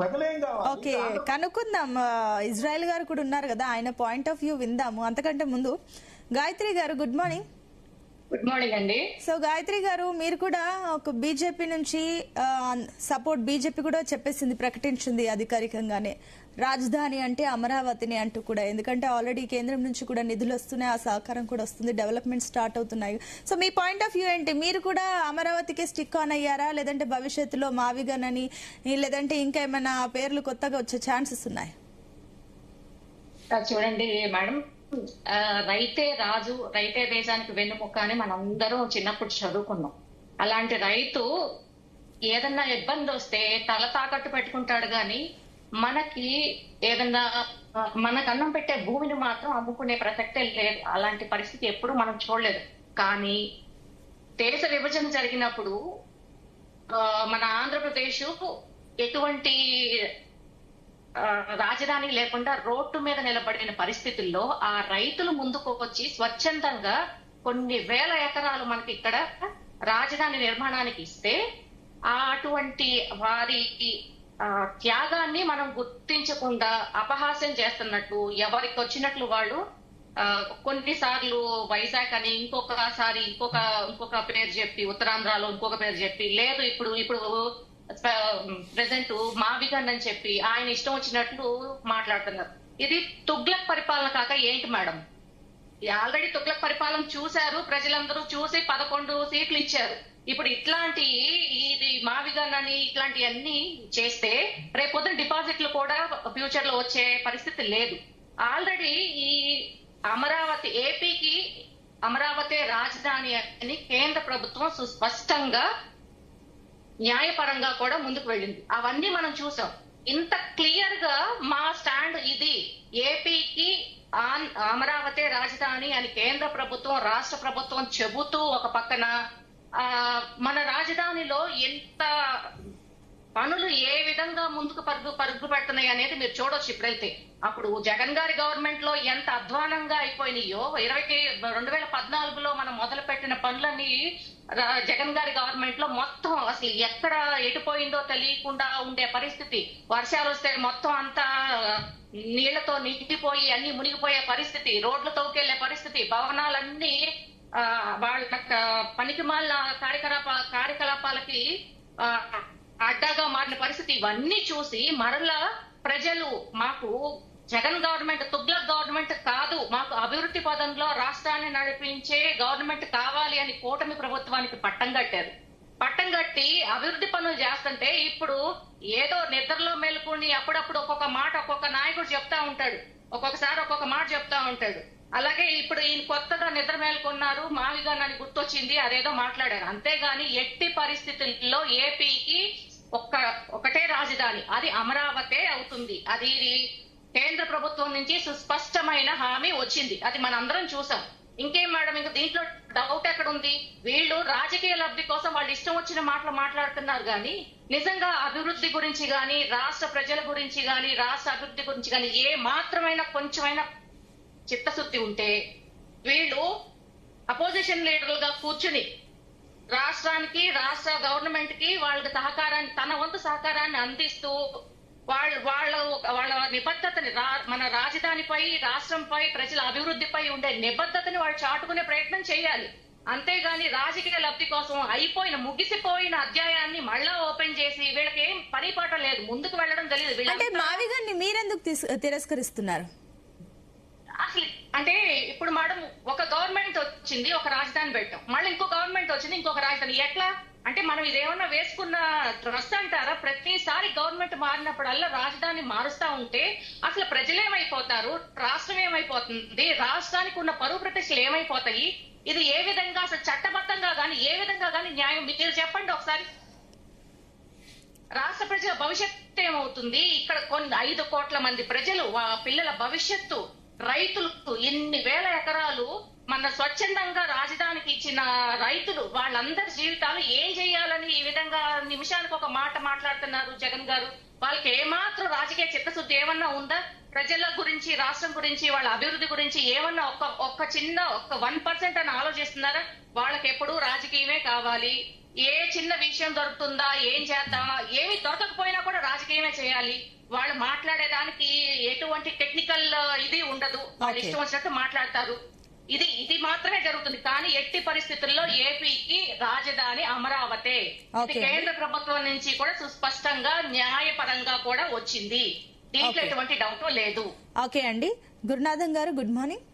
ప్రజలేం కావాలి? ఓకే, కనుక్కుందాం. ఇజ్రాయెల్ గారు కూడా ఉన్నారు కదా, ఆయన పాయింట్ ఆఫ్ వ్యూ విందాము. అంతకంటే ముందు గాయత్రి గారు, గుడ్ మార్నింగ్. గుడ్ మార్నింగ్ అండి. సో గాయత్రి గారు, మీరు కూడా ఒక బీజేపీ నుంచి సపోర్ట్, బీజేపీ కూడా చెప్పేసింది, ప్రకటించింది అధికారికంగానే రాజధాని అంటే అమరావతిని అంటూ కూడా. ఎందుకంటే ఆల్రెడీ కేంద్రం నుంచి కూడా నిధులు వస్తున్నాయి, ఆ సహకారం కూడా వస్తుంది, డెవలప్మెంట్ స్టార్ట్ అవుతున్నాయి. So me point of view ఏంటి? మీరు కూడా అమరావతికి స్టిక్ ఆన్ అయ్యారా, లేదంటే భవిష్యత్తులో మావిగన్ అని, లేదంటే ఇంకా ఏమైనా పేర్లు కొత్తగా వచ్చే ఛాన్సెస్ ఉన్నాయి? చూడండి మేడం, రైతే రాజు, రైతే దేశానికి వెన్నుముక్క అని మనందరం చిన్నప్పుడు చదువుకున్నాం. అలాంటి రైతు ఏదన్నా ఇబ్బంది వస్తే తల తాకట్టు పెట్టుకుంటాడు గాని మనకి ఏదన్నా మనకు అన్నం పెట్టే భూమిని మాత్రం అమ్ముకునే ప్రసక్తే లేదు. అలాంటి పరిస్థితి ఎప్పుడు మనం చూడలేదు. కానీ దేశ విభజన జరిగినప్పుడు మన ఆంధ్రప్రదేశ్ ఎటువంటి రాజధాని లేకుండా రోడ్డు మీద నిలబడిన పరిస్థితుల్లో ఆ రైతులు ముందుకు వచ్చి స్వచ్ఛందంగా కొన్ని వేల ఎకరాలు మనకి ఇక్కడ రాజధాని నిర్మాణానికి ఇస్తే అటువంటి వారి త్యాగాన్ని మనం గుర్తించకుండా అపహాస్యం చేస్తున్నట్టు, ఎవరికి వచ్చినట్లు వాళ్ళు కొన్నిసార్లు వైజాగ్ అని ఇంకొక పేరు చెప్పి, ఉత్తరాంధ్రలో ఇంకొక పేరు చెప్పి, లేదు ఇప్పుడు ప్రెసెంట్ మావిగన్ అని చెప్పి ఆయన ఇష్టం వచ్చినట్లు మాట్లాడుతున్నారు. ఇది తుగ్లక్ పరిపాలన కాక ఏంటి మేడం? ఆల్రెడీ తుగ్లక్ పరిపాలన చూశారు, ప్రజలందరూ చూసి 11 సీట్లు ఇచ్చారు. ఇప్పుడు ఇట్లాంటి ఇది మావిగన్ అని ఇట్లాంటివన్నీ చేస్తే రేపొద్దున డిపాజిట్లు కూడా ఫ్యూచర్ లో వచ్చే పరిస్థితి లేదు. ఆల్రెడీ ఈ అమరావతి, ఏపీకి అమరావతి రాజధాని అని కేంద్ర ప్రభుత్వం సుస్పష్టంగా న్యాయపరంగా కూడా ముందుకు వెళ్ళింది. అవన్నీ మనం చూసాం. ఇంత క్లియర్ గా మా స్టాండ్ ఇది, ఏపీకి అమరావతి రాజధాని అని కేంద్ర ప్రభుత్వం, రాష్ట్ర ప్రభుత్వం చెబుతూ ఒక పక్కన మన రాజధానిలో ఎంత పనులు ఏ విధంగా ముందుకు పరుగు పెడుతున్నాయి అనేది మీరు చూడొచ్చు. ఇప్పుడైతే అప్పుడు జగన్ గారి గవర్నమెంట్ లో ఎంత అధ్వానంగా అయిపోయినాయో, 2014లో మనం మొదలు పెట్టిన పనులన్నీ జగన్ గారి గవర్నమెంట్ లో మొత్తం అసలు ఎక్కడ ఎటుపోయిందో తెలియకుండా ఉండే పరిస్థితి. వర్షాలు వస్తే మొత్తం అంతా నీళ్లతో నిండిపోయి అన్ని మునిగిపోయే పరిస్థితి, రోడ్లు తవ్వుకెళ్లే పరిస్థితి, భవనాలన్నీ వాళ్ళ పనికిమాలిన కార్యకలాపాలకి అడ్డాగా మారిన పరిస్థితి. ఇవన్నీ చూసి మరలా ప్రజలు మాకు జగన్ గవర్నమెంట్, తుగ్లక్ గవర్నమెంట్ కాదు, మాకు అభివృద్ధి పదంలో రాష్ట్రాన్ని నడిపించే గవర్నమెంట్ కావాలి అని కూటమి ప్రభుత్వానికి పట్టం కట్టారు. పట్టం కట్టి అభివృద్ధి పనులు చేస్తుంటే ఇప్పుడు ఏదో నిద్రలో మేలుకుని అప్పుడప్పుడు ఒక్కొక్క మాట ఒక్కొక్క నాయకుడు చెప్తా ఉంటాడు, ఒక్కొక్కసారి ఒక్కొక్క మాట చెప్తా ఉంటాడు. అలాగే ఇప్పుడు ఈయన కొత్తగా నిద్ర మేలుకున్నారు, మావిగన్ అని గుర్తొచ్చింది, అదేదో మాట్లాడారు. అంతేగాని ఎట్టి పరిస్థితుల్లో ఏపీకి ఒకటే రాజధాని, అది అమరావతే అవుతుంది. అది కేంద్ర ప్రభుత్వం నుంచి సుస్పష్టమైన హామీ వచ్చింది, అది మనందరం చూసాం. ఇంకేం మేడం, ఇంకా దీంట్లో డౌట్ ఎక్కడ ఉంది? వీళ్ళు రాజకీయ లబ్ధి కోసం వాళ్ళు ఇష్టం వచ్చిన మాటలు మాట్లాడుతున్నారు కానీ నిజంగా అభివృద్ధి గురించి కానీ, రాష్ట్ర ప్రజల గురించి కానీ, రాష్ట్ర అభివృద్ధి గురించి కానీ ఏ మాత్రమైనా కొంచెమైనా చిత్తశుద్ధి ఉంటే వీళ్ళు అపోజిషన్ లీడర్లుగా కూర్చుని రాష్ట్రానికి, రాష్ట్ర గవర్నమెంట్ కి వాళ్ళ సహకారాన్ని, తన వంతు సహకారాన్ని అందిస్తూ వాళ్ళ నిబద్ధతని, మన రాజధానిపై, రాష్ట్రంపై, ప్రజల అభివృద్ధిపై ఉండే నిబద్ధతని వాళ్ళు చాటుకునే ప్రయత్నం చేయాలి. అంతేగాని రాజకీయ లబ్ధి కోసం ముగిసిపోయిన అధ్యాయాన్ని మళ్ళా ఓపెన్ చేసి వీళ్ళకి ఏం పని పాట లేదు, ముందుకు వెళ్ళడం తెలియదు. అంటే మావిగన్ని మీరెందుకు తిరస్కరిస్తున్నారు? అసలు అంటే ఇప్పుడు మేడం, ఒక గవర్నమెంట్ వచ్చింది, ఒక రాజధాని పెట్టాం, మళ్ళీ ఇంకో గవర్నమెంట్ వచ్చింది, ఇంకొక రాజధాని. ఎట్లా అంటే మనం ఇదేమన్నా వేసుకున్న డ్రెస్ అంటారా? ప్రతిసారి గవర్నమెంట్ మారినప్పుడల్లా రాజధాని మారుస్తా ఉంటే అసలు ప్రజలేమైపోతారు, రాష్ట్రం ఏమైపోతుంది, రాష్ట్రానికి ఉన్న పరువు ప్రతిష్టలు ఏమైపోతాయి? ఇది ఏ విధంగా అసలు చట్టబద్ధంగా గాని ఏ విధంగా గాని న్యాయం? మీరు చెప్పండి ఒకసారి. రాష్ట్ర ప్రజల భవిష్యత్తు ఏమవుతుంది? ఇక్కడ కొన్ని 5 కోట్ల మంది ప్రజలు, పిల్లల భవిష్యత్తు, రైతులు, ఇన్ని వేల ఎకరాలు మన స్వచ్ఛందంగా రాజధానికి ఇచ్చిన రైతులు, వాళ్ళందరి జీవితాలు ఏం చేయాలని ఈ విధంగా నిమిషానికి ఒక మాట మాట్లాడుతున్నారు జగన్ గారు. వాళ్ళకి ఏమాత్రం రాజకీయ చిత్తశుద్ధి ఏమన్నా ఉందా? ప్రజల గురించి, రాష్ట్రం గురించి, వాళ్ళ అభివృద్ధి గురించి ఏమన్నా ఒక్క 1% అని ఆలోచిస్తున్నారా? వాళ్ళకి ఎప్పుడు రాజకీయమే కావాలి, ఏ చిన్న విషయం దొరుకుతుందా, ఏం చేద్దామా, ఏమి దొరకకపోయినా కూడా రాజకీయమే చేయాలి. వాళ్ళు మాట్లాడేదానికి ఎటువంటి టెక్నికల్ ఇది ఉండదు. వాళ్ళు Okay. ఇష్టం వచ్చినట్టు మాట్లాడతారు. ఇది మాత్రమే జరుగుతుంది. కానీ ఎట్టి పరిస్థితుల్లో ఏపీకి రాజధాని అమరావతే. ఇది Okay. కేంద్ర ప్రభుత్వం నుంచి కూడా సుస్పష్టంగా న్యాయపరంగా కూడా వచ్చింది. దీంట్లో Okay. ఎటువంటి డౌట్ లేదు. ఓకే అండి, గురునాథన్ గారు గుడ్ మార్నింగ్.